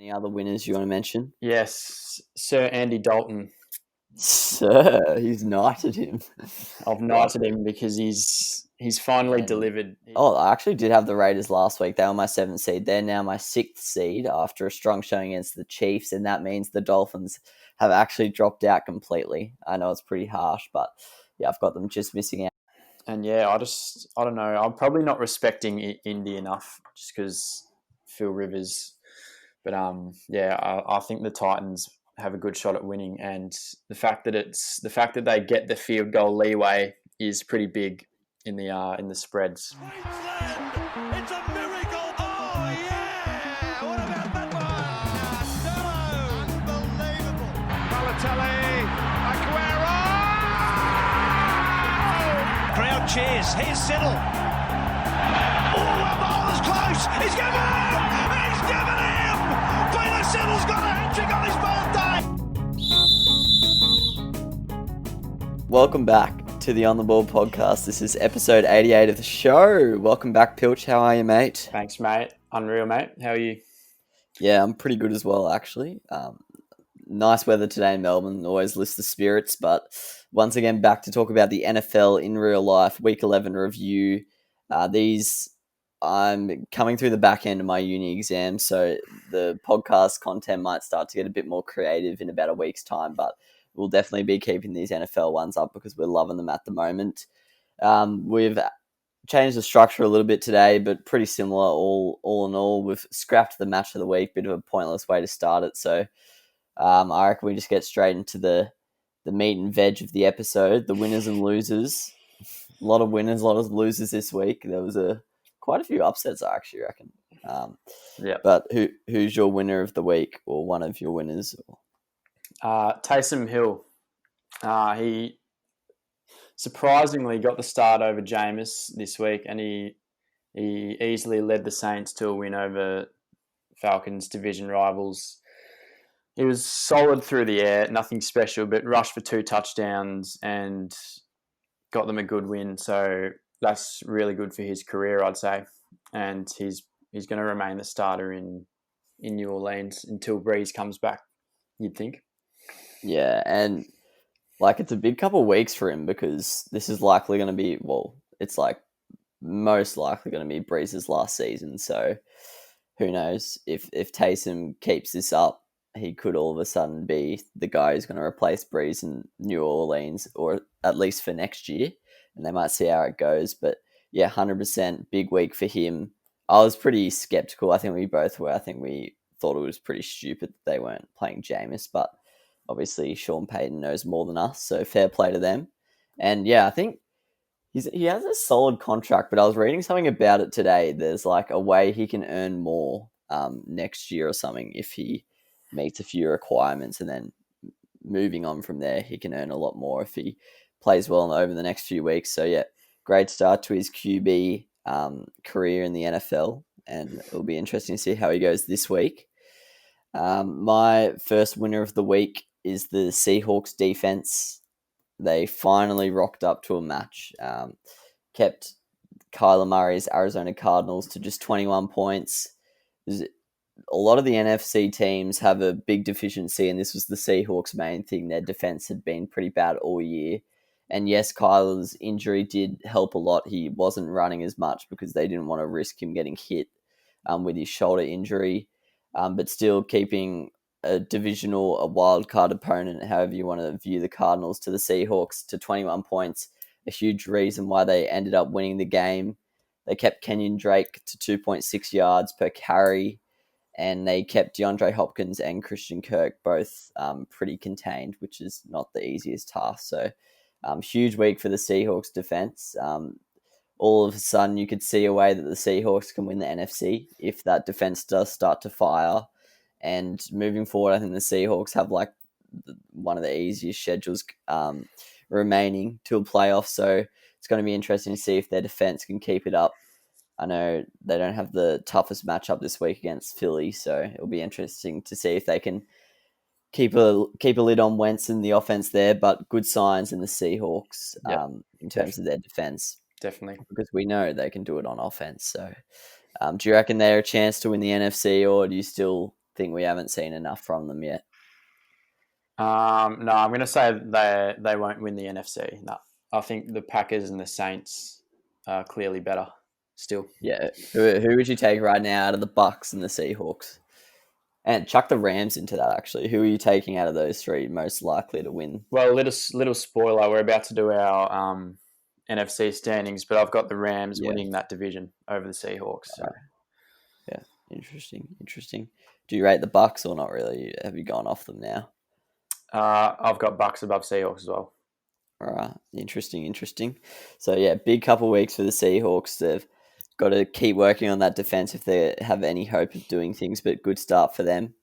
Any other winners you want to mention? Yes, Sir Andy Dalton. Sir, he's knighted him. I've knighted him because he's finally delivered. Oh, I actually did have the Raiders last week. They were my 7th seed. They're now my 6th seed after a strong showing against the Chiefs, and that means the Dolphins have actually dropped out completely. I know it's pretty harsh, but yeah, I've got them just missing out. And yeah, I don't know. I'm probably not respecting Indy enough just because Phil Rivers. But I think the Titans have a good shot at winning, and the fact that they get the field goal leeway is pretty big in the spreads. It's a miracle! Oh yeah! What about that one? Unbelievable! Balotelli, Aguero! Crowd cheers. Here's Siddle. Oh, the ball is close. He's given him. He's given him. Peter Siddle's got a hat-trick on his birthday. Welcome back to the On the Ball podcast. This is episode 88 of the show. Welcome back, Pilch. How are you, mate? Thanks, mate. Unreal, mate. How are you? Yeah, I'm pretty good as well, actually. Nice weather today in Melbourne. Always lifts the spirits. But once again, back to talk about the NFL in real life. Week 11 review. I'm coming through the back end of my uni exam, so the podcast content might start to get a bit more creative in about a week's time, but we'll definitely be keeping these NFL ones up because we're loving them at the moment. We've changed the structure a little bit today, but pretty similar all in all. We've scrapped the match of the week, bit of a pointless way to start it, so I reckon we just get straight into the meat and veg of the episode, the winners and losers. A lot of winners, a lot of losers this week. There was quite a few upsets, I actually reckon. But who's your winner of the week, or one of your winners? Taysom Hill. He surprisingly got the start over Jameis this week, and he easily led the Saints to a win over Falcons division rivals. He was solid through the air, nothing special, but rushed for 2 touchdowns and got them a good win. So that's really good for his career, I'd say. And he's going to remain the starter in New Orleans until Breeze comes back, you'd think. Yeah, and it's a big couple of weeks for him because this is likely going to be, it's most likely going to be Breeze's last season. So who knows if Taysom keeps this up, he could all of a sudden be the guy who's going to replace Breeze in New Orleans, or at least for next year, and they might see how it goes. But yeah, 100% big week for him. I was pretty skeptical. I think we both were. I think we thought it was pretty stupid that they weren't playing Jameis, but obviously Sean Payton knows more than us, so fair play to them. And yeah, I think he has a solid contract, but I was reading something about it today. There's a way he can earn more next year or something if he meets a few requirements, and then moving on from there, he can earn a lot more if he plays well over the next few weeks. So yeah, great start to his QB career in the NFL, and it'll be interesting to see how he goes this week. My first winner of the week is the Seahawks defense. They finally rocked up to a match, kept Kyler Murray's Arizona Cardinals to just 21 points. A lot of the NFC teams have a big deficiency, and this was the Seahawks' main thing. Their defense had been pretty bad all year. And yes, Kyler's injury did help a lot. He wasn't running as much because they didn't want to risk him getting hit with his shoulder injury. But still keeping a wild card opponent, however you want to view the Cardinals, to the Seahawks to 21 points, a huge reason why they ended up winning the game. They kept Kenyon Drake to 2.6 yards per carry, and they kept DeAndre Hopkins and Christian Kirk both pretty contained, which is not the easiest task. So huge week for the Seahawks defense. All of a sudden, you could see a way that the Seahawks can win the NFC if that defense does start to fire. And moving forward, I think the Seahawks have one of the easiest schedules remaining to a playoff. So it's going to be interesting to see if their defense can keep it up. I know they don't have the toughest matchup this week against Philly, so it'll be interesting to see if they can keep a lid on Wentz in the offense there. But good signs in the Seahawks in terms of their defense. Definitely. Because we know they can do it on offense. So do you reckon they're a chance to win the NFC, or do you still think we haven't seen enough from them yet? No, I'm going to say they won't win the NFC. No, I think the Packers and the Saints are clearly better still. Yeah. Who would you take right now out of the Bucks and the Seahawks? And chuck the Rams into that, actually. Who are you taking out of those three most likely to win? Well, little spoiler, we're about to do our NFC standings, but I've got the Rams winning that division over the Seahawks. So. Yeah, interesting. Do you rate the Bucks or not really? Have you gone off them now? I've got Bucks above Seahawks as well. All right, interesting. So yeah, big couple weeks for the Seahawks. They've got to keep working on that defense if they have any hope of doing things, but good start for them.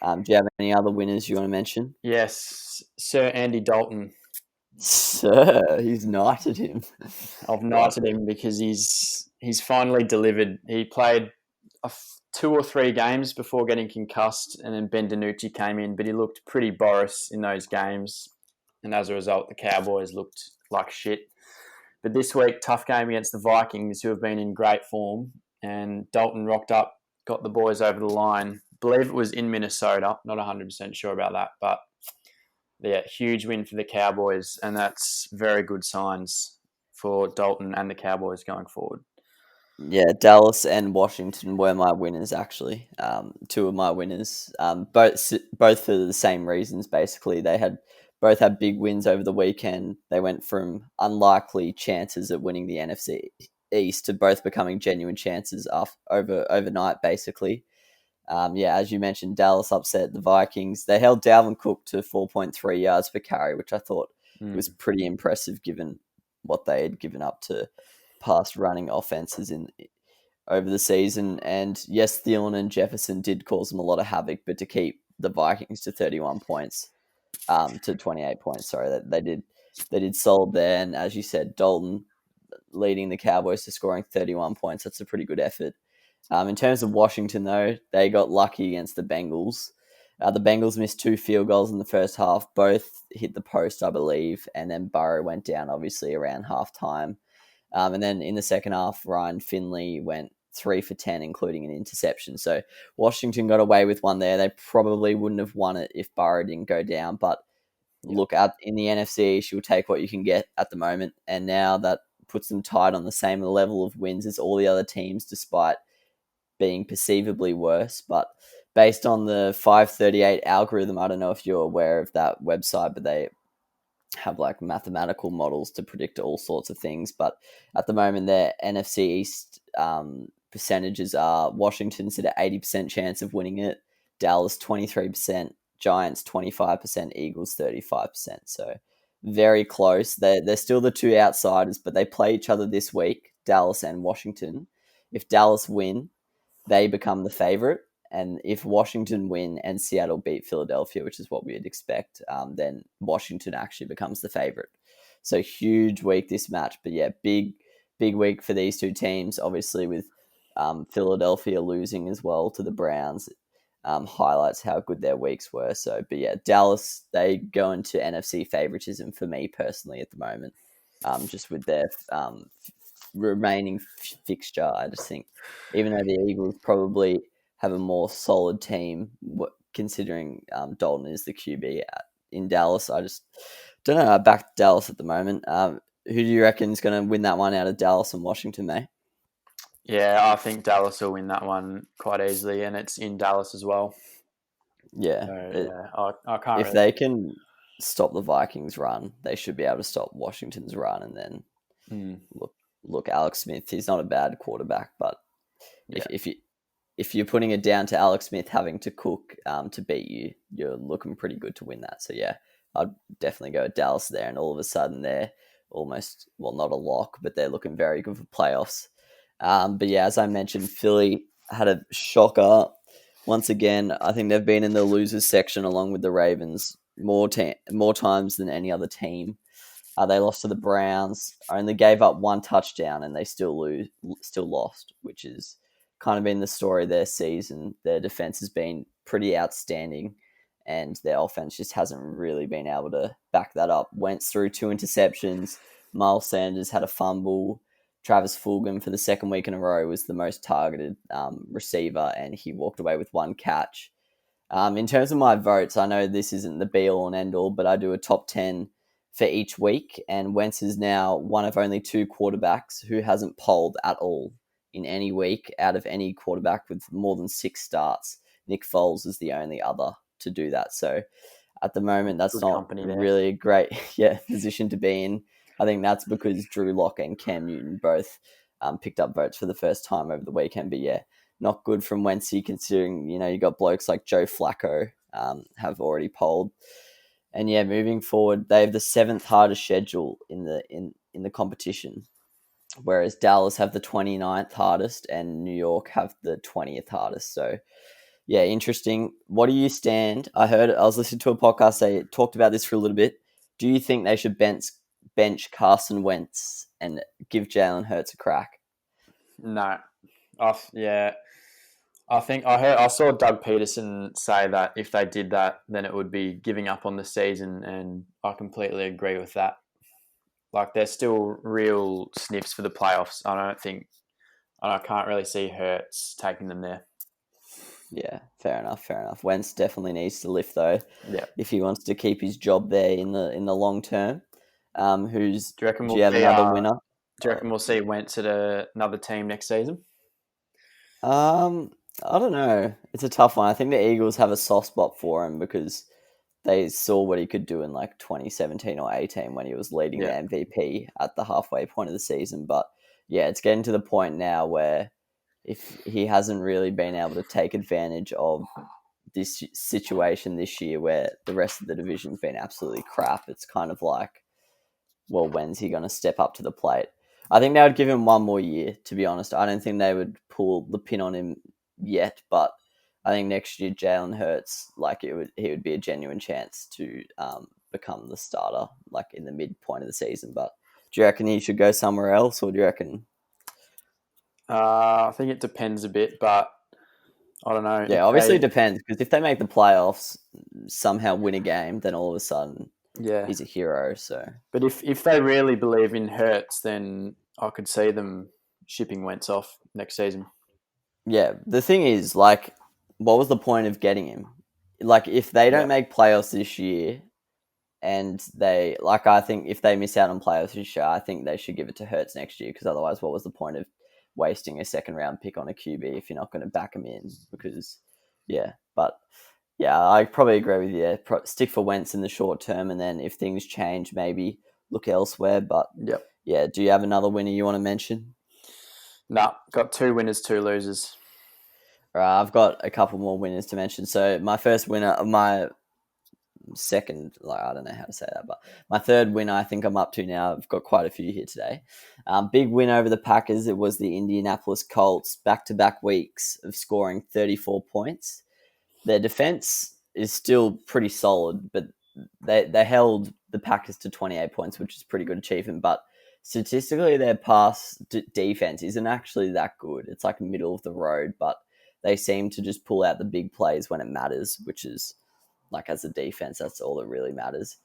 Do you have any other winners you want to mention? Yes, Sir Andy Dalton. Sir, he's knighted him. I've knighted him because he's finally delivered. He played 2 or 3 games before getting concussed, and then Ben DiNucci came in, but he looked pretty Boris in those games, and as a result, the Cowboys looked like shit. But this week, tough game against the Vikings, who have been in great form, and Dalton rocked up, got the boys over the line. I believe it was in Minnesota, not 100% sure about that, but yeah, huge win for the Cowboys, and that's very good signs for Dalton and the Cowboys going forward. Yeah, Dallas and Washington were my winners, actually. 2 of my winners, both for the same reasons. Basically, both had big wins over the weekend. They went from unlikely chances at winning the NFC East to both becoming genuine chances overnight, basically. As you mentioned, Dallas upset the Vikings. They held Dalvin Cook to 4.3 yards per carry, which I thought was pretty impressive given what they had given up to past running offenses over the season. And yes, Thielen and Jefferson did cause them a lot of havoc, but to keep the Vikings to 31 points, to 28 points, sorry, they did solid there. And as you said, Dalton leading the Cowboys to scoring 31 points. That's a pretty good effort. In terms of Washington, though, they got lucky against the Bengals. The Bengals missed 2 field goals in the first half. Both hit the post, I believe, and then Burrow went down, obviously, around halftime. And then in the second half, Ryan Finley went 3 for 10, including an interception. So Washington got away with one there. They probably wouldn't have won it if Burrow didn't go down. But look, out in the NFC, she'll take what you can get at the moment. And now that puts them tied on the same level of wins as all the other teams, despite being perceivably worse. But based on the 538 algorithm, I don't know if you're aware of that website, but they have like mathematical models to predict all sorts of things. But at the moment, their NFC East percentages are Washington's at an 80% chance of winning it, Dallas 23%, Giants 25%, Eagles 35%. So very close. They're still the 2 outsiders, but they play each other this week, Dallas and Washington. If Dallas win, they become the favorite. And if Washington win and Seattle beat Philadelphia, which is what we'd expect, then Washington actually becomes the favorite. So huge week this match. But yeah, big week for these 2 teams, obviously with Philadelphia losing as well to the Browns. Highlights how good their weeks were. So, but yeah, Dallas, they go into NFC favoritism for me personally at the moment, just with their remaining fixture. I just think, even though the Eagles probably have a more solid team, considering Dalton is the QB in Dallas, I just don't know. I back Dallas at the moment. Who do you reckon is going to win that one out of Dallas and Washington, mate? Yeah, I think Dallas will win that one quite easily, and it's in Dallas as well. Yeah. So, I can't. If they can stop the Vikings' run, they should be able to stop Washington's run. And then look, Alex Smith, he's not a bad quarterback, but if you're putting it down to Alex Smith having to cook to beat you, you're looking pretty good to win that. So yeah, I'd definitely go with Dallas there, and all of a sudden they're almost, well, not a lock, but they're looking very good for playoffs. But yeah, as I mentioned, Philly had a shocker. Once again, I think they've been in the losers section along with the Ravens more times than any other team. They lost to the Browns, only gave up 1 touchdown, and they still lost, which is kind of been the story of their season. Their defense has been pretty outstanding, and their offense just hasn't really been able to back that up. Wentz threw 2 interceptions. Miles Sanders had a fumble. Travis Fulgham, for the second week in a row, was the most targeted receiver, and he walked away with 1 catch. In terms of my votes, I know this isn't the be-all and end-all, but I do a top 10 for each week, and Wentz is now one of only 2 quarterbacks who hasn't polled at all in any week out of any quarterback with more than 6 starts. Nick Foles is the only other to do that. So at the moment, that's Good not company there. really a great position to be in. I think that's because Drew Lock and Cam Newton both picked up votes for the first time over the weekend. But yeah, not good from Wency considering, you got blokes like Joe Flacco have already polled. And yeah, moving forward, they have the 7th hardest schedule in the competition, whereas Dallas have the 29th hardest and New York have the 20th hardest. So yeah, interesting. What do you stand? I was listening to a podcast. They talked about this for a little bit. Do you think they should bench Carson Wentz and give Jalen Hurts a crack? No. I think I saw Doug Peterson say that if they did that, then it would be giving up on the season, and I completely agree with that. Like, they're still real sniffs for the playoffs. I can't really see Hurts taking them there. Yeah, fair enough. Wentz definitely needs to lift though. Yeah. If he wants to keep his job there in the long term. Do you have another winner? Do you reckon we'll see Wentz at another team next season? I don't know. It's a tough one. I think the Eagles have a soft spot for him because they saw what he could do in like 2017 or 18 when he was leading the MVP at the halfway point of the season. But yeah, it's getting to the point now where if he hasn't really been able to take advantage of this situation this year where the rest of the division's been absolutely crap, it's kind of like, well, when's he going to step up to the plate? I think they would give him one more year, to be honest. I don't think they would pull the pin on him yet, but I think next year Jalen Hurts, he would be a genuine chance to become the starter, like in the midpoint of the season. But do you reckon he should go somewhere else, or do you reckon? I think it depends a bit, but I don't know. Yeah, obviously it depends, because if they make the playoffs, somehow win a game, then all of a sudden he's a hero. So, but if they really believe in Hurts, then I could see them shipping Wentz off next season. Yeah, the thing is, what was the point of getting him? Like, if they don't make playoffs this year, and I think if they miss out on playoffs this year, I think they should give it to Hurts next year, because otherwise, what was the point of wasting a 2nd round pick on a QB if you're not going to back him in? Because, I probably agree with you. Stick for Wentz in the short term, and then if things change, maybe look elsewhere. But yeah, do you have another winner you want to mention? No, got 2 winners, 2 losers. I've got a couple more winners to mention. So my first winner, my second, I don't know how to say that, but my third winner, I think I'm up to now. I've got quite a few here today. Big win over the Packers. It was the Indianapolis Colts, back-to-back weeks of scoring 34 points. Their defense is still pretty solid, but they held the Packers to 28 points, which is a pretty good achievement. But statistically, their pass defense isn't actually that good. It's like middle of the road, but they seem to just pull out the big plays when it matters, which is, like, as a defense, that's all that really matters.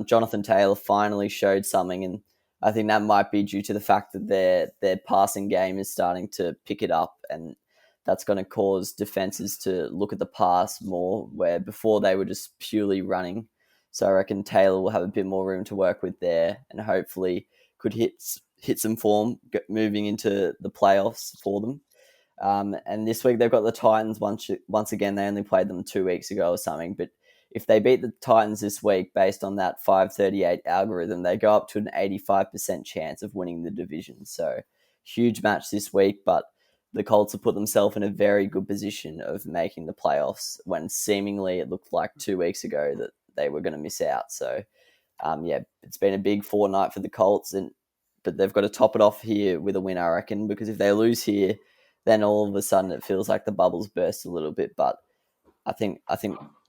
Jonathan Taylor finally showed something, and I think that might be due to the fact that their passing game is starting to pick it up, and that's going to cause defenses to look at the pass more, where before they were just purely running. So I reckon Taylor will have a bit more room to work with there, and hopefully could hit some form moving into the playoffs for them. And this week they've got the Titans once again. They only played them 2 weeks ago or something, but if they beat the Titans this week based on that 538 algorithm, they go up to an 85% chance of winning the division. So huge match this week, but the Colts have put themselves in a very good position of making the playoffs when seemingly it looked like 2 weeks ago that they were going to miss out. So it's been a big fortnight for the Colts, but they've got to top it off here with a win, I reckon, because if they lose here, then all of a sudden it feels like the bubbles burst a little bit. But I think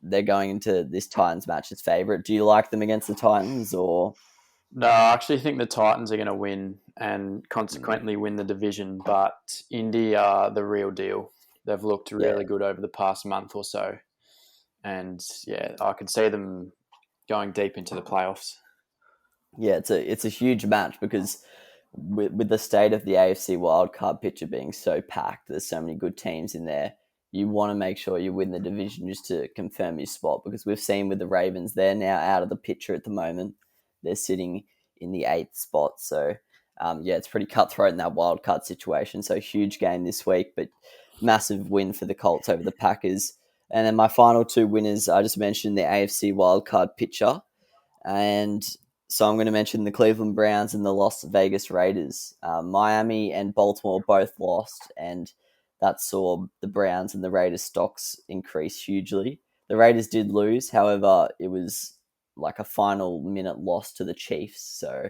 they're going into this Titans match as favourite. Do you like them against the Titans, or? No, I actually think the Titans are going to win and consequently win the division, but Indy are the real deal. They've looked really good over the past month or so. And I could see them going deep into the playoffs. Yeah, it's a huge match because with the state of the AFC wildcard picture being so packed, there's so many good teams in there. you want to make sure you win the division just to confirm your spot, because we've seen with the Ravens, they're now out of the picture at the moment. They're sitting in the 8th spot. So, it's pretty cutthroat in that wild card situation. So, huge game this week, but massive win for the Colts over the Packers. And then my final 2 winners, I just mentioned the AFC wildcard picture. And so I'm going to mention the Cleveland Browns and the Las Vegas Raiders. Miami and Baltimore both lost, and that saw the Browns and the Raiders stocks increase hugely. The Raiders did lose. However, it was like a final minute loss to the Chiefs. So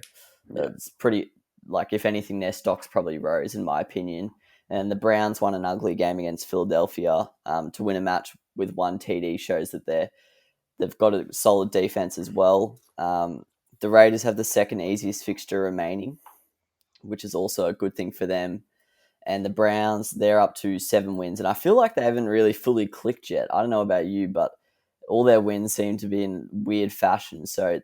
it's pretty, like, if anything, their stocks probably rose, in my opinion. And the Browns won an ugly game against Philadelphia. To win a match with 1 TD shows that they've got a solid defense as well. The Raiders have the 2nd easiest fixture remaining, which is also a good thing for them. And the Browns, they're up to 7 wins. And I feel like they haven't really fully clicked yet. I don't know about you, but all their wins seem to be in weird fashion. So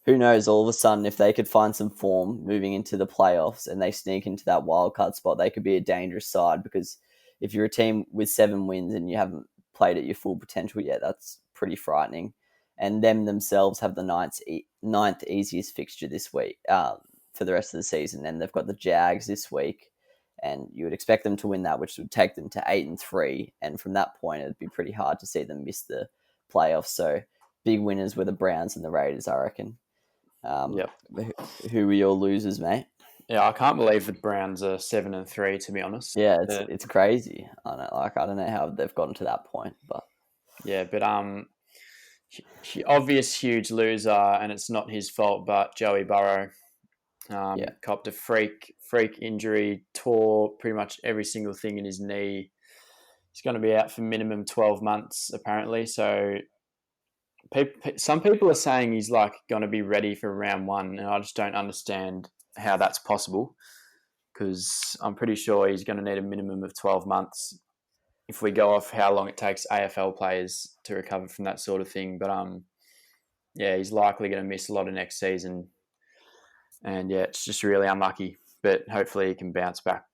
who knows, all of a sudden, if they could find some form moving into the playoffs and they sneak into that wild card spot, they could be a dangerous side, because if you're a team with 7 wins and you haven't played at your full potential yet, that's pretty frightening. And them themselves have the ninth easiest fixture this week for the rest of the season. And they've got the Jags this week, and you would expect them to win that, which would take them to 8-3. And from that point, it'd be pretty hard to see them miss the playoffs. So big winners were the Browns and the Raiders, I reckon. Who were your losers, mate? Yeah, I can't believe the Browns are 7-3. To be honest, yeah, it's crazy. I don't know how they've gotten to that point, but obvious huge loser, and it's not his fault. But Joey Burrow copped a freak injury, tore pretty much every single thing in his knee. He's going to be out for minimum 12 months, apparently. So some people are saying he's like going to be ready for round 1, and I just don't understand how that's possible, because I'm pretty sure he's going to need a minimum of 12 months if we go off how long it takes AFL players to recover from that sort of thing. But he's likely going to miss a lot of next season, and it's just really unlucky, but hopefully he can bounce back.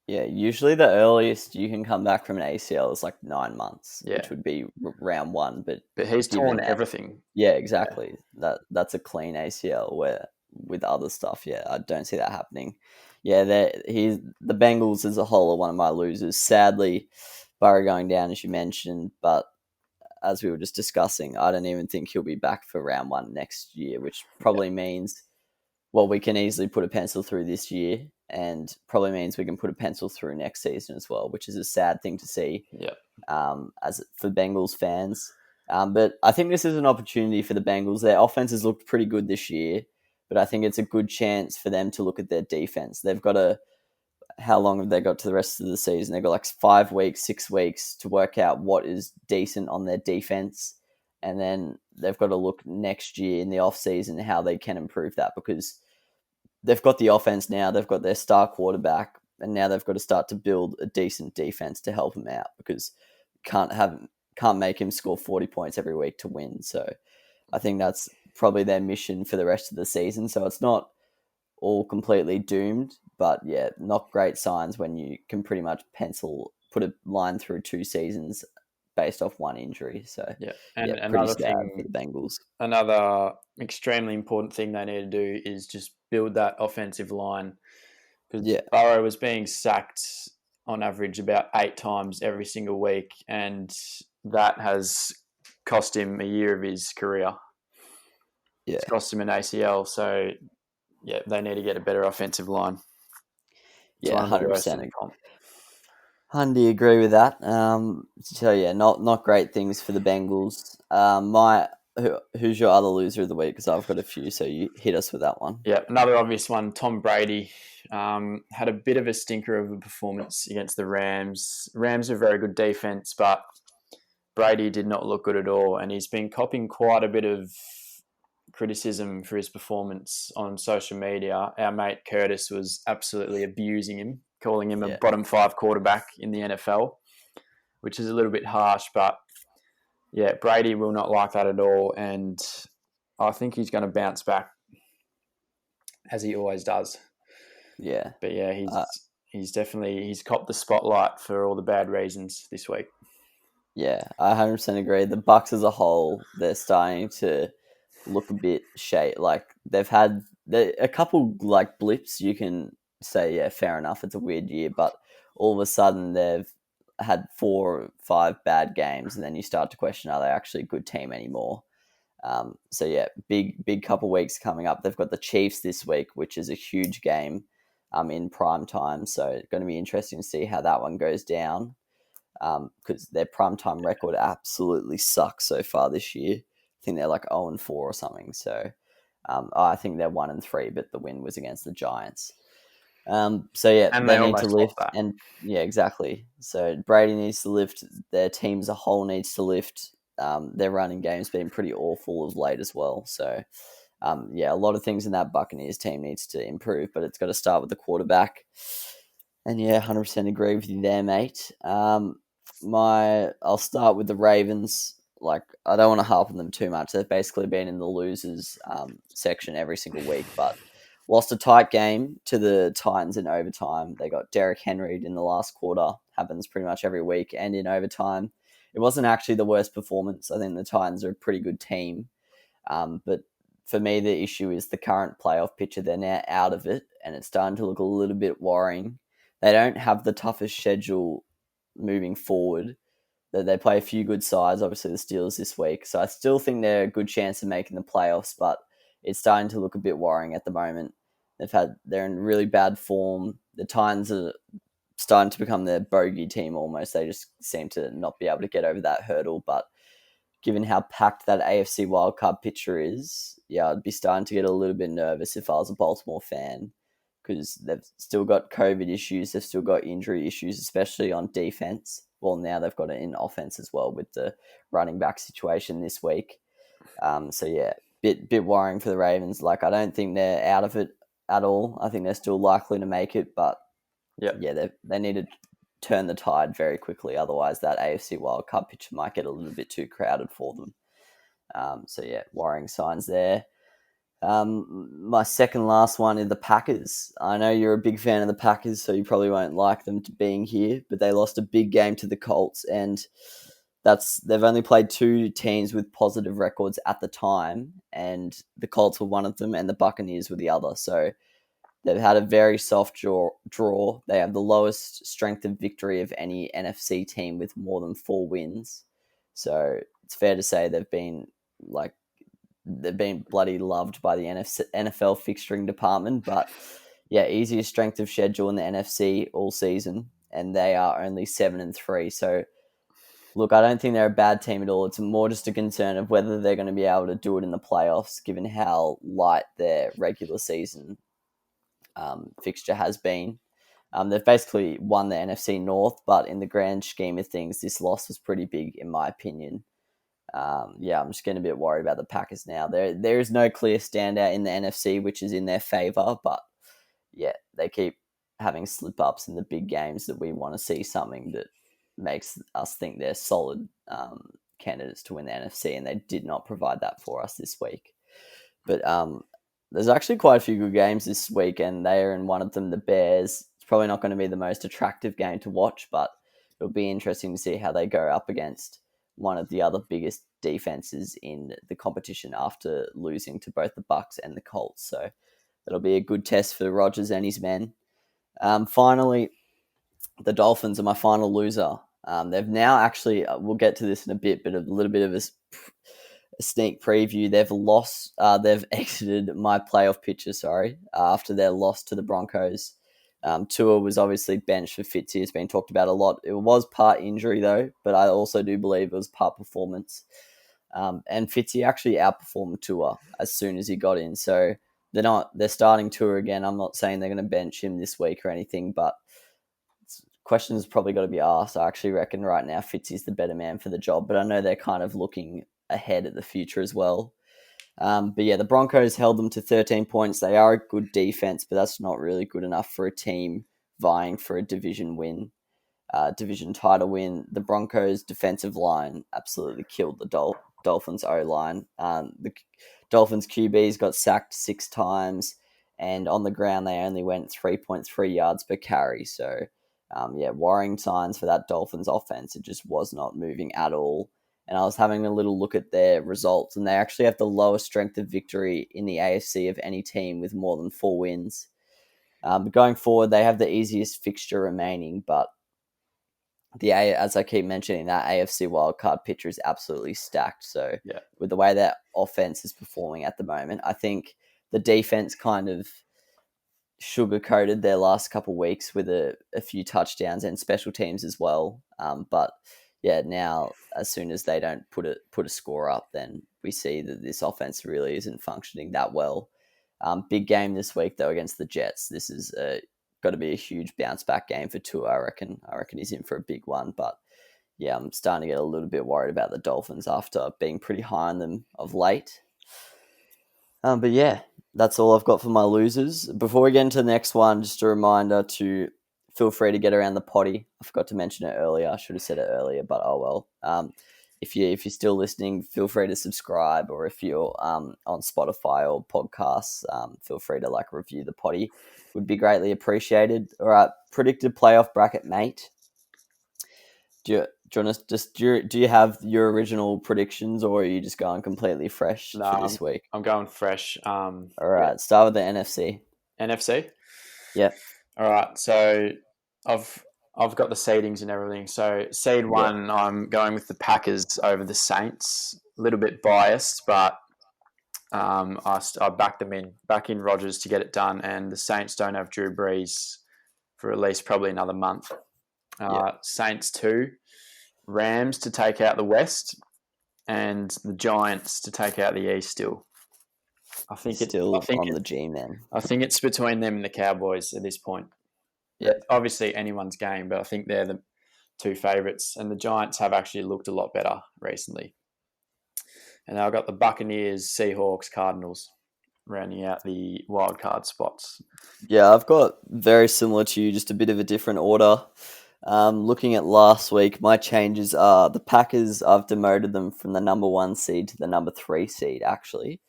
Yeah, usually the earliest you can come back from an ACL is like 9 months, which would be round 1. But he's torn everything. Yeah, exactly. Yeah. That's a clean ACL, where with other stuff, I don't see that happening. Yeah, the Bengals as a whole are one of my losers. Sadly, Burrow going down, as you mentioned, but as we were just discussing, I don't even think he'll be back for round 1 next year, which probably means, well, we can easily put a pencil through this year, and probably means we can put a pencil through next season as well, which is a sad thing to see. As for Bengals fans. But I think this is an opportunity for the Bengals. Their offense has looked pretty good this year, but I think it's a good chance for them to look at their defense. They've got how long have they got to the rest of the season? They've got like 5 weeks, 6 weeks to work out what is decent on their defense. And then they've got to look next year in the offseason how they can improve that, because they've got the offense now, they've got their star quarterback, and now they've got to start to build a decent defense to help him out, because can't make him score 40 points every week to win. So I think that's probably their mission for the rest of the season. So it's not all completely doomed, but not great signs when you can pretty much put a line through 2 seasons based off 1 injury. So and another thing for the Bengals. Another extremely important thing they need to do is just build that offensive line, because Burrow was being sacked on average about 8 times every single week, and that has cost him a year of his career. It's cost him an ACL, so they need to get a better offensive line. It's 100%. Hundy, agree with that. So not great things for the Bengals. Who's your other loser of the week? Because I've got a few, so you hit us with that one. Yeah, another obvious one. Tom Brady had a bit of a stinker of a performance against the Rams. Rams are a very good defense, but Brady did not look good at all, and he's been copping quite a bit of criticism for his performance on social media. Our mate Curtis was absolutely abusing him, calling him a bottom 5 quarterback in the NFL, which is a little bit harsh, but Brady will not like that at all, and I think he's going to bounce back, as he always does. Yeah. But he's copped the spotlight for all the bad reasons this week. Yeah, I 100% agree. The Bucks as a whole, they're starting to look a bit like they've had a couple like blips. You can say, yeah, fair enough, it's a weird year, but all of a sudden they've had 4 or 5 bad games, and then you start to question, are they actually a good team anymore? So yeah, big couple weeks coming up. They've got the Chiefs this week, which is a huge game in prime time. So it's going to be interesting to see how that one goes down. Because their primetime record absolutely sucks so far this year. I think they're like 0-4 or something. So I think they're 1-3, but the win was against the Giants. So yeah, And they they need to almost lift, lost that. and yeah, exactly. So Brady needs to lift. Their team as a whole needs to lift. Their running game's been pretty awful of late as well. So yeah, a lot of things in that Buccaneers team needs to improve, but it's got to start with the quarterback. And yeah, 100% agree with you there, mate. I'll start with the Ravens. Like, I don't want to harp on them too much. They've basically been in the losers section every single week, but lost a tight game to the Titans in overtime. They got Derrick Henry in the last quarter. Happens pretty much every week, and in overtime. It wasn't actually the worst performance. I think the Titans are a pretty good team. But for me, the issue is the current playoff picture. They're now out of it, and it's starting to look a little bit worrying. They don't have the toughest schedule moving forward. They play a few good sides, obviously the Steelers this week. So I still think they're a good chance of making the playoffs, but it's starting to look a bit worrying at the moment. They're in really bad form. The Titans are starting to become their bogey team almost. They just seem to not be able to get over that hurdle. But given how packed that AFC wildcard picture is, yeah, I'd be starting to get a little bit nervous if I was a Baltimore fan, because they've still got COVID issues. They've still got injury issues, especially on defense. Well, now they've got it in offense as well with the running back situation this week. So yeah, bit worrying for the Ravens. Like, I don't think they're out of it at all. I think they're still likely to make it, but yeah, they need to turn the tide very quickly. Otherwise, that AFC wildcard picture might get a little bit too crowded for them. So yeah, worrying signs there. My second last one is the Packers. I know you're a big fan of the Packers, so you probably won't like them being here, but they lost a big game to the Colts, and they've only played 2 teams with positive records at the time, and the Colts were one of them, and the Buccaneers were the other. So they've had a very soft draw. They have the lowest strength of victory of any NFC team with more than 4 wins. So it's fair to say they've been bloody loved by the NFL fixturing department. But yeah, easiest strength of schedule in the NFC all season, and they are only 7-3. So look, I don't think they're a bad team at all. It's more just a concern of whether they're going to be able to do it in the playoffs, given how light their regular season fixture has been. They've basically won the NFC North, but in the grand scheme of things, this loss was pretty big, in my opinion. Yeah, I'm just getting a bit worried about the Packers now. There is no clear standout in the NFC, which is in their favour, but yeah, they keep having slip-ups in the big games that we want to see something that makes us think they're solid candidates to win the NFC, and they did not provide that for us this week. But there's actually quite a few good games this week, and they are in one of them, the Bears. It's probably not going to be the most attractive game to watch, but it'll be interesting to see how they go up against one of the other biggest defenses in the competition after losing to both the Bucks and the Colts. So it'll be a good test for Rodgers and his men. Finally, the Dolphins are my final loser. They've now actually, we'll get to this in a bit, but a little bit of a sneak preview. They've exited my playoff picture, after their loss to the Broncos. Tua was obviously benched for Fitzy. It's been talked about a lot. It was part injury though, but I also do believe it was part performance. And Fitzy actually outperformed Tua as soon as he got in. So they're starting Tua again. I'm not saying they're going to bench him this week or anything, but questions probably got to be asked. I actually reckon right now Fitzy's the better man for the job, but I know they're kind of looking ahead at the future as well. But yeah, the Broncos held them to 13 points. They are a good defense, but that's not really good enough for a team vying for a division title win. The Broncos defensive line absolutely killed the Dolphins O-line. The Dolphins QBs got sacked 6 times, and on the ground they only went 3.3 yards per carry. So, worrying signs for that Dolphins offense. It just was not moving at all. And I was having a little look at their results, and they actually have the lowest strength of victory in the AFC of any team with more than 4 wins. Going forward, they have the easiest fixture remaining, but as I keep mentioning, that AFC wildcard picture is absolutely stacked. So with the way that offense is performing at the moment, I think the defense kind of sugar-coated their last couple of weeks with a few touchdowns and special teams as well. But now as soon as they don't put a score up, then we see that this offense really isn't functioning that well. Big game this week though against the Jets. This is got to be a huge bounce back game for Tua. I reckon he's in for a big one. But I'm starting to get a little bit worried about the Dolphins after being pretty high on them of late. But that's all I've got for my losers. Before we get into the next one, just a reminder to feel free to get around the potty. I forgot to mention it earlier. I should have said it earlier, but oh well. If you're still listening, feel free to subscribe, or if you're on Spotify or podcasts, feel free to review the potty. Would be greatly appreciated. All right, predicted playoff bracket, mate. Do you have your original predictions, or are you just going completely fresh for this week? I'm going fresh. All right, start with the NFC. NFC? Yeah. All right, so I've got the seedings and everything. So seed 1, I'm going with the Packers over the Saints. A little bit biased, but I backed them back in Rodgers to get it done, and the Saints don't have Drew Brees for at least probably another month. Saints 2, Rams to take out the West, and the Giants to take out the East still. I think the G, man. I think it's between them and the Cowboys at this point. Yeah, obviously anyone's game, but I think they're the 2 favourites, and the Giants have actually looked a lot better recently. And I've got the Buccaneers, Seahawks, Cardinals rounding out the wild card spots. Yeah, I've got very similar to you, just a bit of a different order. Looking at last week, my changes are the Packers, I've demoted them from the number 1 seed to the number 3 seed, actually.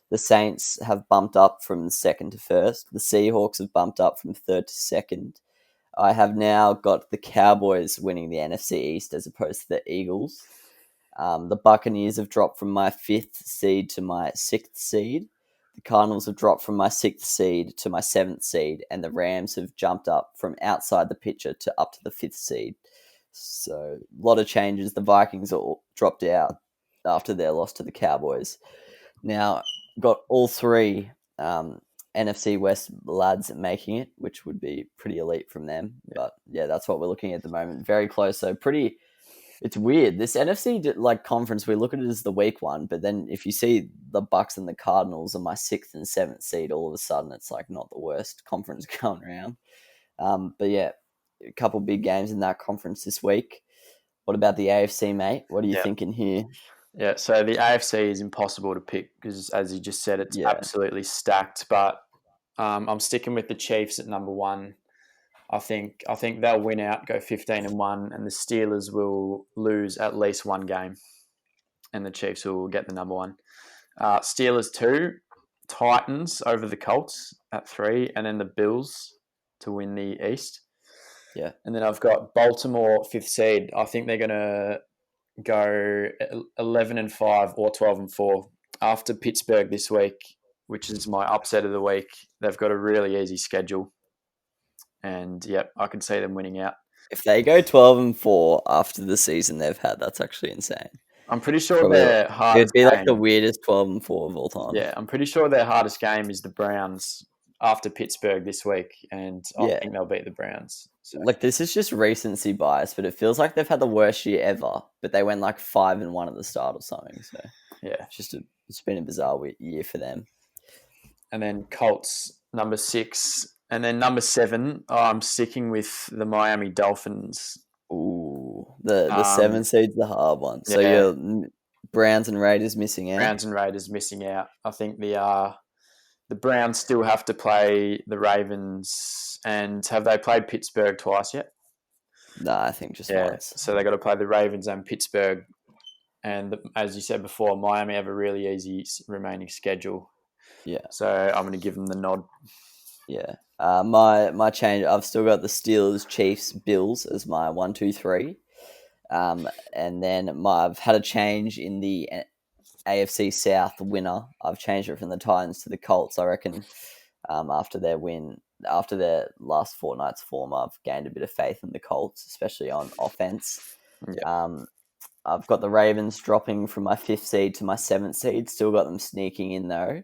The Saints have bumped up from 2nd to 1st. The Seahawks have bumped up from 3rd to 2nd. I have now got the Cowboys winning the NFC East as opposed to the Eagles. The Buccaneers have dropped from my 5th seed to my 6th seed. The Cardinals have dropped from my 6th seed to my 7th seed. And the Rams have jumped up from outside the picture to up to the 5th seed. So a lot of changes. The Vikings all dropped out after their loss to the Cowboys. Now, got all 3 NFC West lads making it, which would be pretty elite from them. But that's what we're looking at the moment. Very close. So it's weird. This NFC conference, we look at it as the weak one, but then if you see the Bucks and the Cardinals are my 6th and 7th seed, all of a sudden it's not the worst conference going around. A couple big games in that conference this week. What about the AFC, mate? What are you thinking here? Yeah, so the AFC is impossible to pick because, as you just said, it's absolutely stacked. But I'm sticking with the Chiefs at number 1. I think they'll win out, go 15-1, and the Steelers will lose at least 1 game, and the Chiefs will get the number 1. Steelers 2, Titans over the Colts at 3, and then the Bills to win the East. Yeah, and then I've got Baltimore 5th seed. I think they're gonna go 11-5 or 12-4 after Pittsburgh this week, which is my upset of the week. They've got a really easy schedule. And I can see them winning out. If they go 12-4 after the season they've had, that's actually insane. I'm pretty sure their hardest game... It'd be the weirdest 12-4 of all time. Yeah, I'm pretty sure their hardest game is the Browns after Pittsburgh this week, and I think they'll beat the Browns. So. This is just recency bias, but it feels like they've had the worst year ever, but they went 5-1 at the start or something. So it's been a bizarre year for them. And then Colts number 6. And then number 7, I'm sticking with the Miami Dolphins. Ooh, the 7 seed's the hard one. So you're Browns and Raiders missing out. Browns and Raiders missing out. I think the Browns still have to play the Ravens. And have they played Pittsburgh twice yet? No, I think just once. So they got to play the Ravens and Pittsburgh. And as you said before, Miami have a really easy remaining schedule. Yeah. So I'm going to give them the nod. Yeah. My change. I've still got the Steelers, Chiefs, Bills as my 1, 2, 3. And then I've had a change in the AFC South winner. I've changed it from the Titans to the Colts. I reckon after their win, after their last fortnight's form, I've gained a bit of faith in the Colts, especially on offense. Yeah. I've got the Ravens dropping from my 5th seed to my 7th seed. Still got them sneaking in though.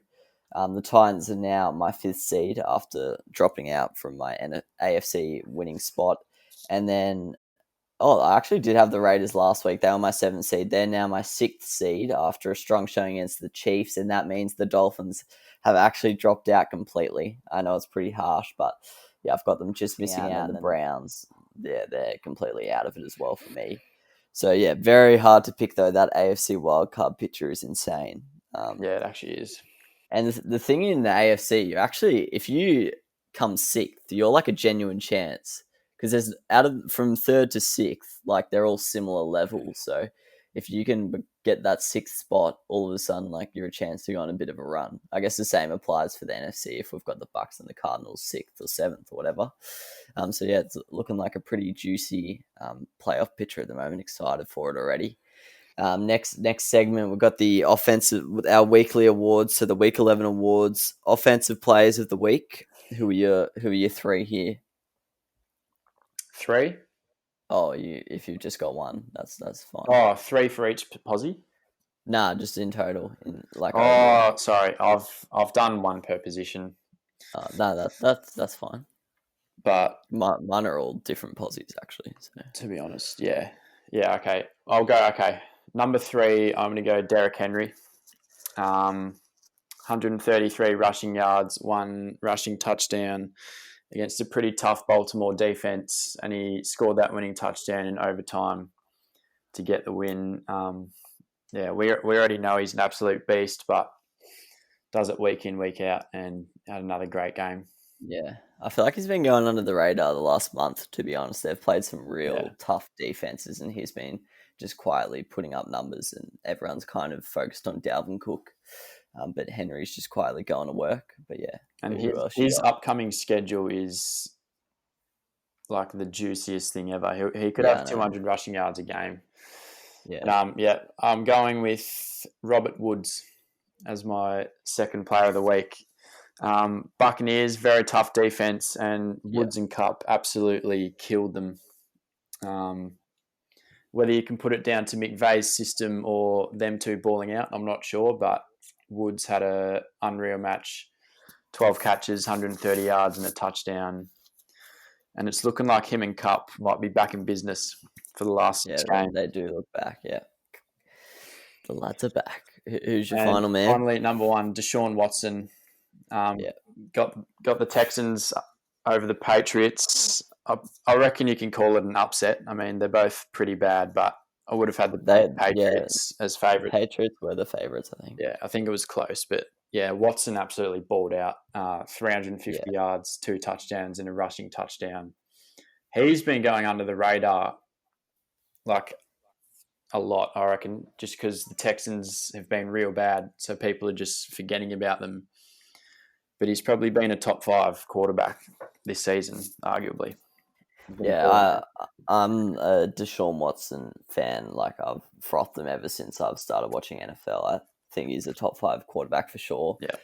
The Titans are now my 5th seed after dropping out from my AFC winning spot. And then, I actually did have the Raiders last week. They were my 7th seed. They're now my 6th seed after a strong showing against the Chiefs. And that means the Dolphins have actually dropped out completely. I know it's pretty harsh, but yeah, I've got them just missing out. And the Browns, they're completely out of it as well for me. So yeah, very hard to pick though. That AFC wildcard picture is insane. Yeah, it actually is. And the thing in the AFC, you actually, if you come 6th, you're like a genuine chance because there's from 3rd to 6th, like they're all similar levels. So if you can get that 6th spot, all of a sudden, like you're a chance to go on a bit of a run. I guess the same applies for the NFC if we've got the Bucks and the Cardinals 6th or 7th or whatever. So yeah, it's looking like a pretty juicy playoff picture at the moment. Excited for it already. Next segment, we've got the offensive with our weekly awards. So the Week 11 awards, offensive players of the week. Who are your 3 here? 3? Oh, if you've just got one, that's fine. Oh, 3 for each posse? Nah, just in total. Overall. Sorry, I've done 1 per position. No, that's fine. But mine are all different posies actually. So. To be honest, yeah, okay. I'll go. Okay, number 3, I'm going to go Derrick Henry. 133 rushing yards, 1 rushing touchdown against a pretty tough Baltimore defense, and he scored that winning touchdown in overtime to get the win. We already know he's an absolute beast, but does it week in, week out, and had another great game. Yeah, I feel like he's been going under the radar the last month, to be honest. They've played some real tough defenses, and he's been just quietly putting up numbers, and everyone's kind of focused on Dalvin Cook. But Henry's just quietly going to work. But yeah. And his upcoming schedule is like the juiciest thing ever. He could have 200 rushing yards a game. Yeah. And, I'm going with Robert Woods as my second player of the week. Buccaneers, very tough defense, and Woods and Cup absolutely killed them. Whether you can put it down to McVay's system or them two balling out, I'm not sure, but Woods had an unreal match. 12 catches, 130 yards and a touchdown. And it's looking like him and Cup might be back in business for the last game. They do look back, yeah. The lads are back. Who's your final man? Finally, number 1, Deshaun Watson. Got the Texans over the Patriots. I reckon you can call it an upset. I mean, they're both pretty bad, but I would have had the Patriots as favourites. Patriots were the favourites, I think. Yeah, I think it was close, but yeah, Watson absolutely balled out. 350 yards, 2 touchdowns, and a rushing touchdown. He's been going under the radar like a lot, I reckon, just because the Texans have been real bad, so people are just forgetting about them. But he's probably been a top 5 quarterback this season, arguably. Yeah, I'm a Deshaun Watson fan. Like, I've frothed him ever since I've started watching NFL. I think he's a top 5 quarterback for sure. Yeah.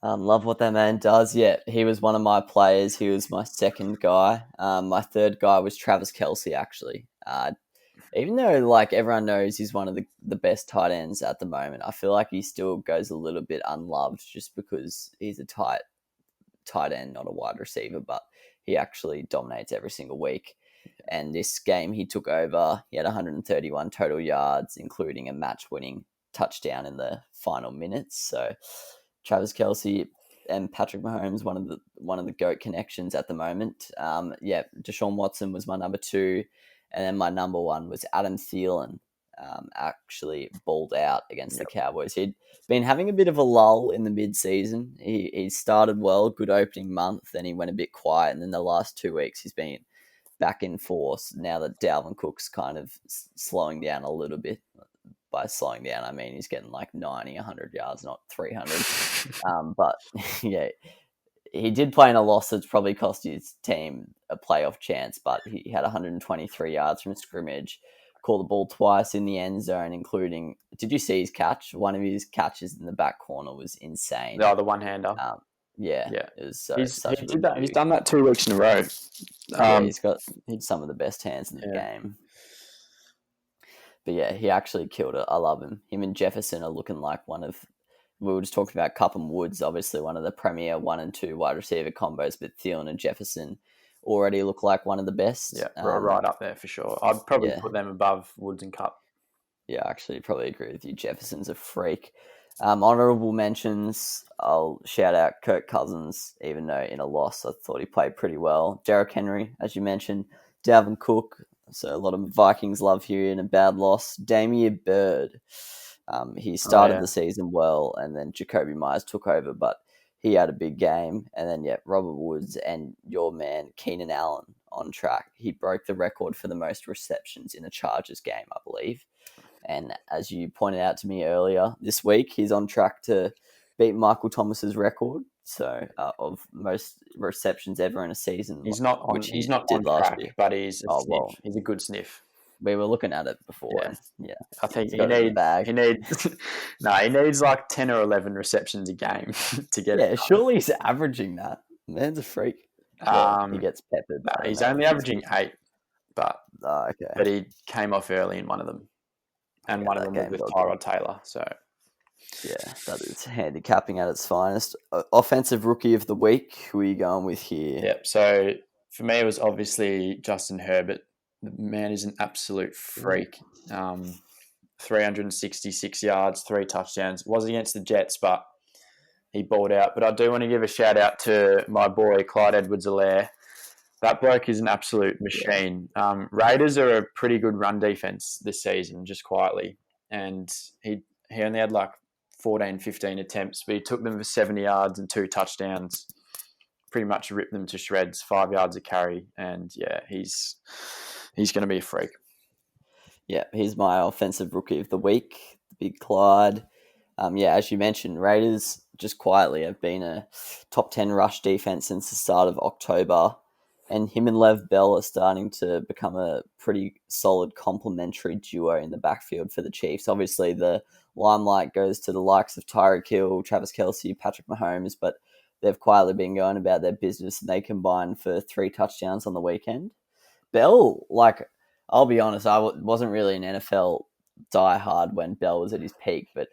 Love what that man does. Yeah, he was one of my players. He was my second guy. My third guy was Travis Kelce, actually. Even though, like, everyone knows he's one of the best tight ends at the moment, I feel like he still goes a little bit unloved just because he's a tight end, not a wide receiver, but he actually dominates every single week. And this game he took over, he had 131 total yards, including a match-winning touchdown in the final minutes. So Travis Kelce and Patrick Mahomes, one of the GOAT connections at the moment. Deshaun Watson was my number 2. And then my number 1 was Adam Thielen, actually balled out against the Cowboys. He'd been having a bit of a lull in the mid-season. He started well, good opening month, then he went a bit quiet, and then the last 2 weeks he's been back in force now that Dalvin Cook's kind of slowing down a little bit. by slowing down, I mean he's getting like 90, 100 yards, not 300. But yeah, he did play in a loss that's probably cost his team a playoff chance, but he had 123 yards from scrimmage, caught the ball twice in the end zone, including, did you see his catch? One of his catches in the back corner was insane. The one-hander. Yeah, Yeah. it was He such a did good that. He's view. done that 2 weeks in a row. Yeah, he's some of the best hands in the Yeah. game. But yeah, he actually killed it. I love him. Him and Jefferson are looking like we were just talking about Cup and Woods, obviously one of the premier 1 and 2 wide receiver combos, but Thielen and Jefferson already look like one of the best. Yeah, right up there for sure. I'd probably put them above Woods and Cup. Yeah, I actually probably agree with you. Jefferson's a freak. Honourable mentions, I'll shout out Kirk Cousins, even though in a loss I thought he played pretty well. Derrick Henry, as you mentioned. Dalvin Cook, so a lot of Vikings love here in a bad loss. Damian Bird, he started the season well, and then Jacoby Myers took over, but he had a big game. And then, Robert Woods and your man, Keenan Allen, on track. He broke the record for the most receptions in a Chargers game, I believe. And as you pointed out to me earlier this week, he's on track to beat Michael Thomas's record, so of most receptions ever in a season. He's not on track, but he's a sniff. Well, he's a good sniff. We were looking at it before. Yeah. I think he needs like 10 or 11 receptions a game to get it. Yeah, surely he's averaging that. Man's a freak. Well, he gets peppered. No, he's only averaging 8, but okay. But he came off early in one of them. And one of them was with Tyrod Taylor. So, yeah, that is handicapping at its finest. Offensive Rookie of the Week, who are you going with here? Yep. So, for me, it was obviously Justin Herbert. The man is an absolute freak. 366 yards, 3 touchdowns. It was against the Jets, but he balled out. But I do want to give a shout out to my boy, Clyde Edwards-Helaire. That bloke is an absolute machine. Raiders are a pretty good run defense this season, just quietly. And he only had like 14, 15 attempts, but he took them for 70 yards and 2 touchdowns. Pretty much ripped them to shreds, 5 yards a carry. And yeah, he's going to be a freak. Yeah, he's my offensive Rookie of the Week, the big Clyde. As you mentioned, Raiders just quietly have been a top 10 rush defense since the start of October. And him and Lev Bell are starting to become a pretty solid complementary duo in the backfield for the Chiefs. Obviously, the limelight goes to the likes of Tyreek Hill, Travis Kelce, Patrick Mahomes, but they've quietly been going about their business, and they combined for 3 touchdowns on the weekend. Bell, I'll be honest, I wasn't really an NFL diehard when Bell was at his peak, but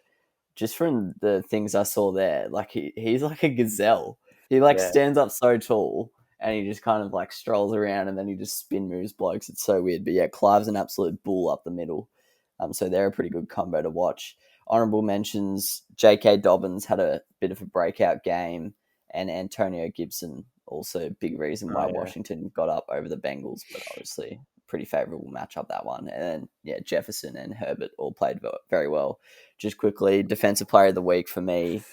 just from the things I saw there, he's like a gazelle. He stands up so tall, and he just kind of strolls around, and then he just spin moves blokes. It's so weird. But yeah, Clive's an absolute bull up the middle. So they're a pretty good combo to watch. Honourable mentions, J.K. Dobbins had a bit of a breakout game, and Antonio Gibson, also a big reason why Washington got up over the Bengals, but obviously pretty favourable matchup, that one. And then, Jefferson and Herbert all played very well. Just quickly, Defensive Player of the Week for me,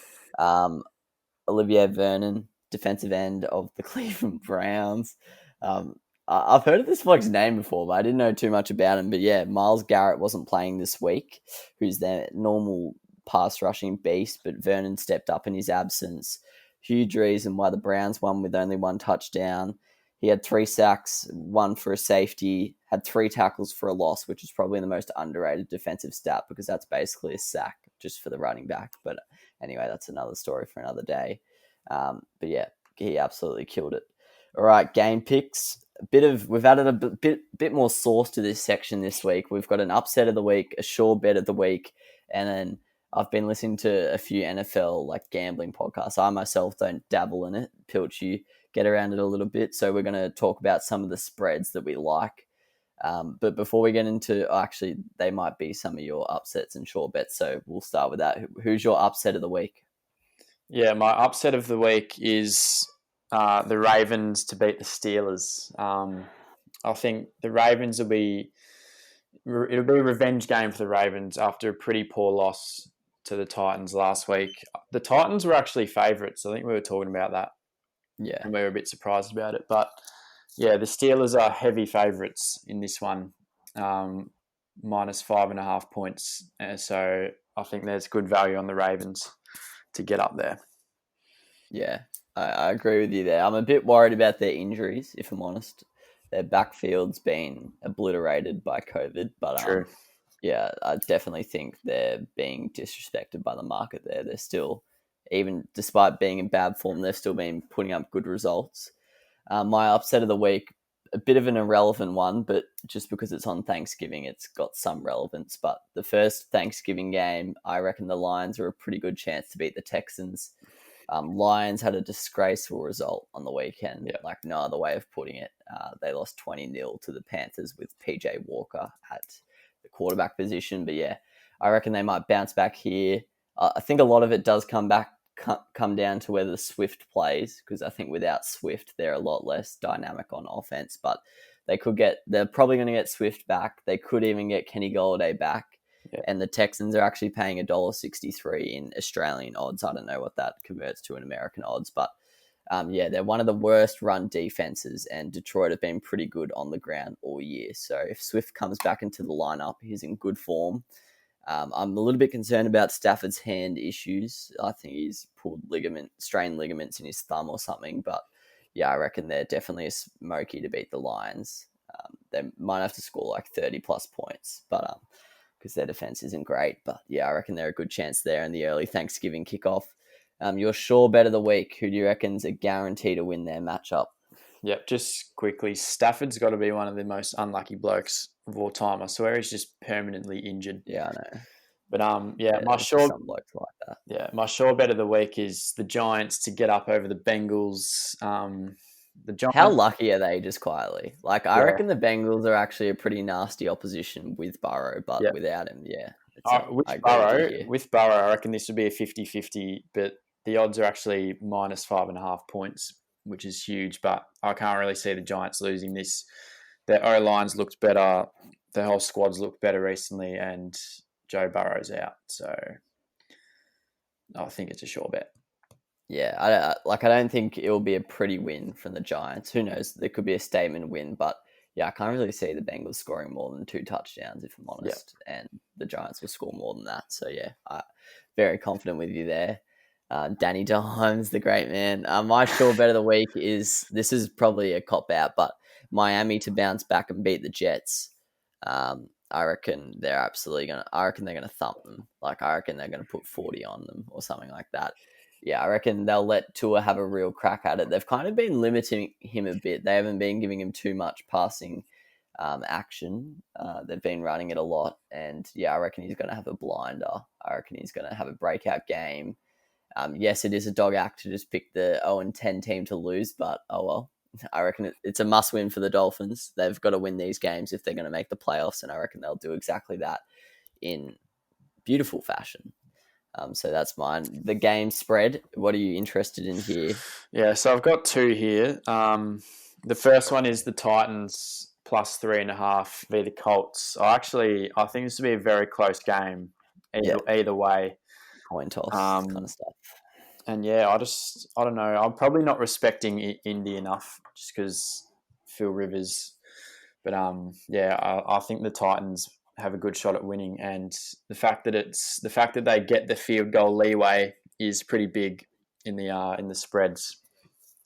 Olivier Vernon, defensive end of the Cleveland Browns. I've heard of this bloke's name before, but I didn't know too much about him. But yeah, Myles Garrett wasn't playing this week, who's their normal pass rushing beast, but Vernon stepped up in his absence. Huge reason why the Browns won with only 1 touchdown. He had 3 sacks, 1 for a safety, had 3 tackles for a loss, which is probably the most underrated defensive stat because that's basically a sack just for the running back. But anyway, that's another story for another day. But yeah, he absolutely killed it. All right, game picks. We've added a bit more sauce to this section this week. We've got an upset of the week, a sure bet of the week, and then I've been listening to a few NFL gambling podcasts. I myself don't dabble in it. Pilch, you get around it a little bit. So we're going to talk about some of the spreads that we like. But before we get into, actually, they might be some of your upsets and sure bets. So we'll start with that. Who's your upset of the week? Yeah, my upset of the week is the Ravens to beat the Steelers. I think the Ravens it'll be a revenge game for the Ravens after a pretty poor loss to the Titans last week. The Titans were actually favourites. I think we were talking about that. Yeah. And we were a bit surprised about it. But yeah, the Steelers are heavy favourites in this one. minus 5.5 points. So I think there's good value on the Ravens to get up there. Yeah, I agree with you there. I'm a bit worried about their injuries, if I'm honest. Their backfield's been obliterated by COVID, but True. yeah, I definitely think they're being disrespected by the market there. They're still, even despite being in bad form, they've still been putting up good results. My upset of the week, a bit of an irrelevant one, but just because it's on Thanksgiving, it's got some relevance. But the first Thanksgiving game, I reckon the Lions are a pretty good chance to beat the Texans. Lions had a disgraceful result on the weekend, like no other way of putting it. They lost 20-0 to the Panthers with PJ Walker at the quarterback position. But yeah, I reckon they might bounce back here. I think a lot of it does come down to whether Swift plays, because I think without Swift, they're a lot less dynamic on offense. But they're probably going to get Swift back. They could even get Kenny Golladay back. Yeah. And the Texans are actually paying $1.63 in Australian odds. I don't know what that converts to in American odds, but they're one of the worst run defenses, and Detroit have been pretty good on the ground all year. So if Swift comes back into the lineup, he's in good form. I'm a little bit concerned about Stafford's hand issues. I think he's pulled strained ligaments in his thumb or something. But yeah, I reckon they're definitely a smoky to beat the Lions. They might have to score like 30 plus points, but because their defense isn't great. But yeah, I reckon they're a good chance there in the early Thanksgiving kickoff. Your sure bet of the week, who do you reckon's a guarantee to win their matchup? Yep, just quickly, Stafford's got to be one of the most unlucky blokes of all time. I swear he's just permanently injured. Yeah, I know. But my sure some blokes like that. Yeah, my sure bet of the week is the Giants to get up over the Bengals. The Giants. How lucky are they, just quietly? Like, I reckon the Bengals are actually a pretty nasty opposition with Burrow, but without him, with Burrow, I reckon this would be a 50-50, but the odds are actually minus 5.5 points, which is huge, but I can't really see the Giants losing this. Their O-lines looked better. The whole squad's looked better recently, and Joe Burrow's out. So I think it's a sure bet. Yeah, I don't think it will be a pretty win from the Giants. Who knows? There could be a statement win, but yeah, I can't really see the Bengals scoring more than 2 touchdowns, if I'm honest. And the Giants will score more than that. So yeah, I'm very confident with you there. Danny Dimes, the great man. My sure bet of the week is, this is probably a cop-out, but Miami to bounce back and beat the Jets. I reckon they're going to thump them. Like, I reckon they're going to put 40 on them or something like that. Yeah, I reckon they'll let Tua have a real crack at it. They've kind of been limiting him a bit. They haven't been giving him too much passing action. They've been running it a lot. And yeah, I reckon he's going to have a blinder. I reckon he's going to have a breakout game. Yes, it is a dog act to just pick the 0-10 team to lose, but oh well. I reckon it's a must-win for the Dolphins. They've got to win these games if they're going to make the playoffs, and I reckon they'll do exactly that in beautiful fashion. So that's mine. The game spread, what are you interested in here? Yeah, so I've got 2 here. The first one is the Titans plus 3.5 v the Colts. I think this will be a very close game either way. Coin toss kind of stuff. And yeah, I don't know. I'm probably not respecting Indy enough just because Phil Rivers. But I think the Titans have a good shot at winning, and the fact that they get the field goal leeway is pretty big in the spreads.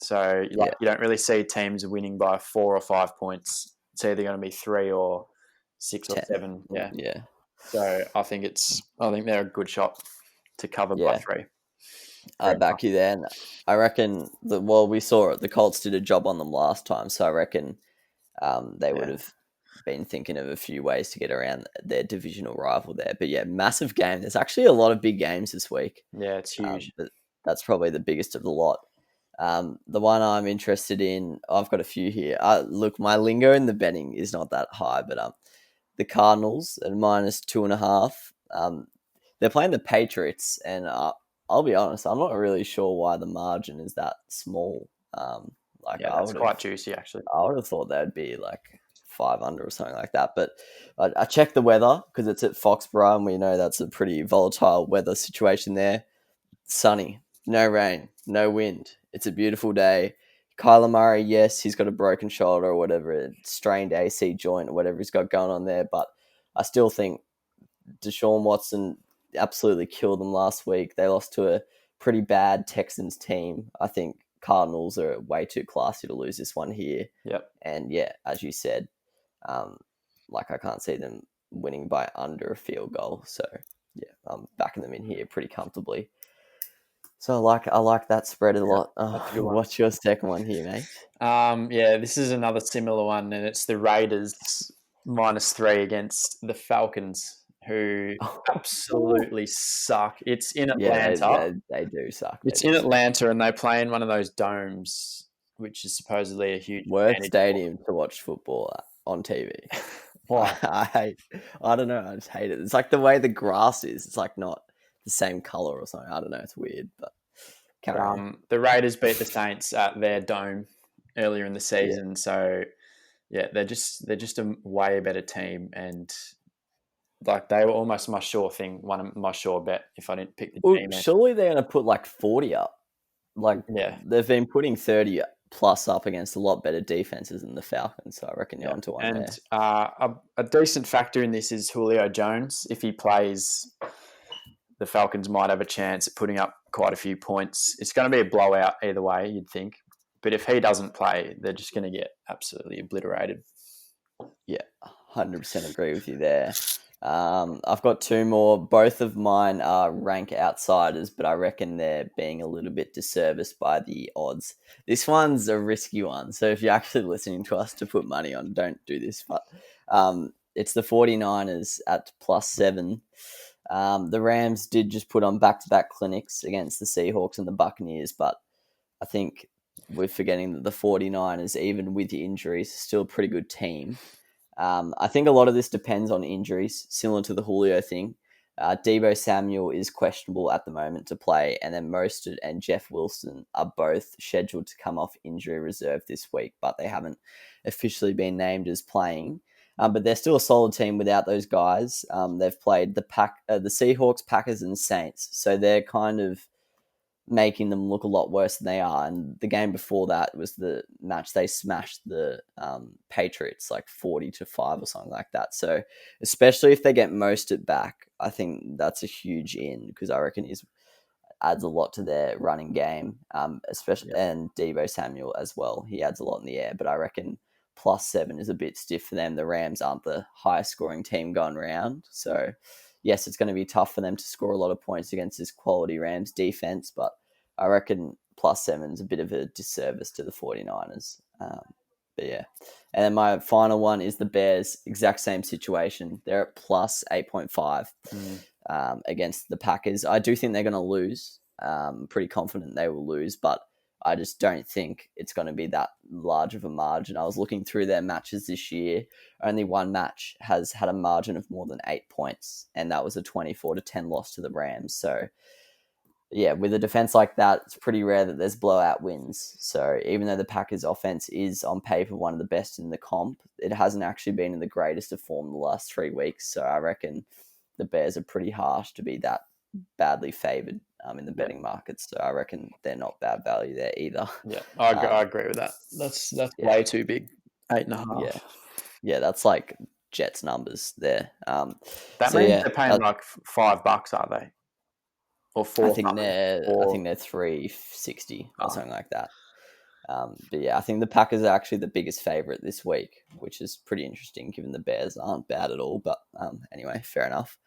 So you don't really see teams winning by 4 or 5 points. It's either going to be 3 or 6 or 7. Yeah. Yeah. So I think they're a good shot to cover by 3. I back you there. And I reckon we saw it. The Colts did a job on them last time, so I reckon they would have been thinking of a few ways to get around their divisional rival there. But yeah, massive game. There's actually a lot of big games this week. Yeah, it's huge. But that's probably the biggest of the lot. The one I'm interested in, I've got a few here. Look, my lingo in the betting is not that high, but the Cardinals at minus 2.5. They're playing the Patriots, and I'll be honest, I'm not really sure why the margin is that small. That's quite juicy, actually. I would have thought that'd be like 5 under or something like that. But I checked the weather because it's at Foxborough, and we know that's a pretty volatile weather situation there. Sunny, no rain, no wind. It's a beautiful day. Kyler Murray, yes, he's got a broken shoulder or whatever, a strained AC joint or whatever he's got going on there, but I still think Deshaun Watson absolutely killed them last week. They lost to a pretty bad Texans team. I think Cardinals are way too classy to lose this one here. Yep. And yeah, as you said, I can't see them winning by under a field goal. So yeah, I'm backing them in here pretty comfortably. So I like that spread a lot. What's your second one here, mate? This is another similar one, and it's the Raiders -3 against the Falcons, who absolutely suck. It's in Atlanta. Yeah, they do suck. It's in Atlanta, and they play in one of those domes, which is supposedly a huge worst stadium to watch football on TV. Why? I don't know. I just hate it. It's like the way the grass is. It's like not the same color or something. I don't know. It's weird, but the Raiders beat the Saints at their dome earlier in the season, so yeah, they're just a way better team, and like they were almost my sure thing, one of my sure bet if I didn't pick the team. Surely they're going to put like 40 up. They've been putting 30 plus up against a lot better defenses than the Falcons, so I reckon you're onto one there. And a decent factor in this is Julio Jones. If he plays, the Falcons might have a chance at putting up quite a few points. It's going to be a blowout either way, you'd think. But if he doesn't play, they're just going to get absolutely obliterated. Yeah, 100% agree with you there. I've got two more. Both of mine are rank outsiders, but I reckon they're being a little bit disserviced by the odds. This one's a risky one, so if you're actually listening to us to put money on, don't do this. But it's the 49ers at +7. The Rams did just put on back-to-back clinics against the Seahawks and the Buccaneers, but I think we're forgetting that the 49ers, even with the injuries, are still a pretty good team. I think a lot of this depends on injuries, similar to the Julio thing. Deebo Samuel is questionable at the moment to play, and then Mostert and Jeff Wilson are both scheduled to come off injury reserve this week, but they haven't officially been named as playing. But they're still a solid team without those guys. They've played the Seahawks, Packers, and Saints, so they're kind of making them look a lot worse than they are. And the game before that was the match they smashed the Patriots like 40-5 or something like that. So especially if they get Mostert back, I think that's a huge in, because I reckon he adds a lot to their running game, especially and Deebo Samuel as well. He adds a lot in the air, but I reckon +7 is a bit stiff for them. The Rams aren't the highest scoring team going around, so yes, it's going to be tough for them to score a lot of points against this quality Rams defense, but I reckon +7 is a bit of a disservice to the 49ers. But yeah. And then my final one is the Bears. Exact same situation. They're at +8.5 against the Packers. I do think they're going to lose. I'm pretty confident they will lose, but I just don't think it's going to be that large of a margin. I was looking through their matches this year. Only one match has had a margin of more than 8 points, and that was a 24-10 loss to the Rams. So, yeah, with a defense like that, it's pretty rare that there's blowout wins. So even though the Packers' offense is on paper one of the best in the comp, it hasn't actually been in the greatest of form the last 3 weeks. So I reckon the Bears are pretty harsh to be that badly favoured in the betting markets, so I reckon they're not bad value there either. Yeah, I agree with that. That's way too big. 8.5. Yeah, that's like Jets numbers there. That means they're paying like $5, are they? Or $4? I think they're $3.60 or something like that. But yeah, I think the Packers are actually the biggest favourite this week, which is pretty interesting given the Bears aren't bad at all. But anyway, fair enough.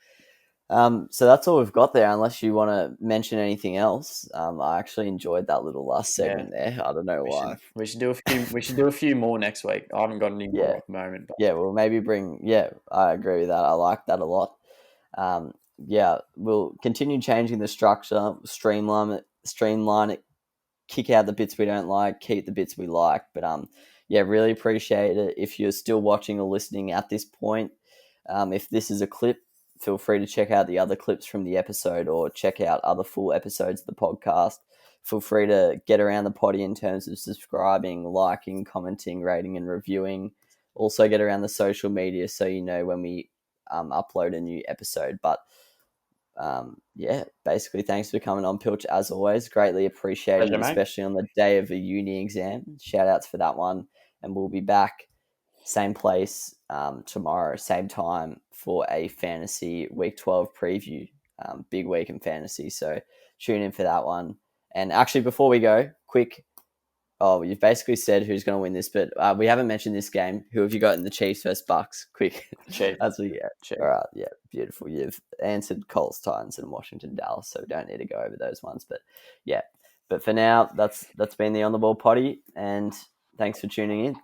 So that's all we've got there, unless you want to mention anything else. I actually enjoyed that little last segment there. I don't know why. We should do a few more next week. I haven't got any more at the moment. But. Yeah, we'll maybe bring. Yeah, I agree with that. I like that a lot. We'll continue changing the structure, streamline it, kick out the bits we don't like, keep the bits we like. But really appreciate it if you're still watching or listening at this point. If this is a clip, feel free to check out the other clips from the episode or check out other full episodes of the podcast. Feel free to get around the potty in terms of subscribing, liking, commenting, rating, and reviewing. Also get around the social media so you know when we upload a new episode. But basically thanks for coming on, Pilch, as always. Greatly appreciated, especially on the day of a uni exam. Shout outs for that one. And we'll be back, same place, tomorrow, same time, for a fantasy week 12 preview. Big week in fantasy, so tune in for that one. And actually, before we go, quick. Oh, you've basically said who's going to win this, but we haven't mentioned this game. Who have you got in the Chiefs versus Bucks? Quick. Chiefs. That's what you get. Chiefs. All right, yeah, beautiful. You've answered Colts, Titans, and Washington, Dallas, so we don't need to go over those ones. But yeah, but for now, that's been the On the Ball Potty, and thanks for tuning in.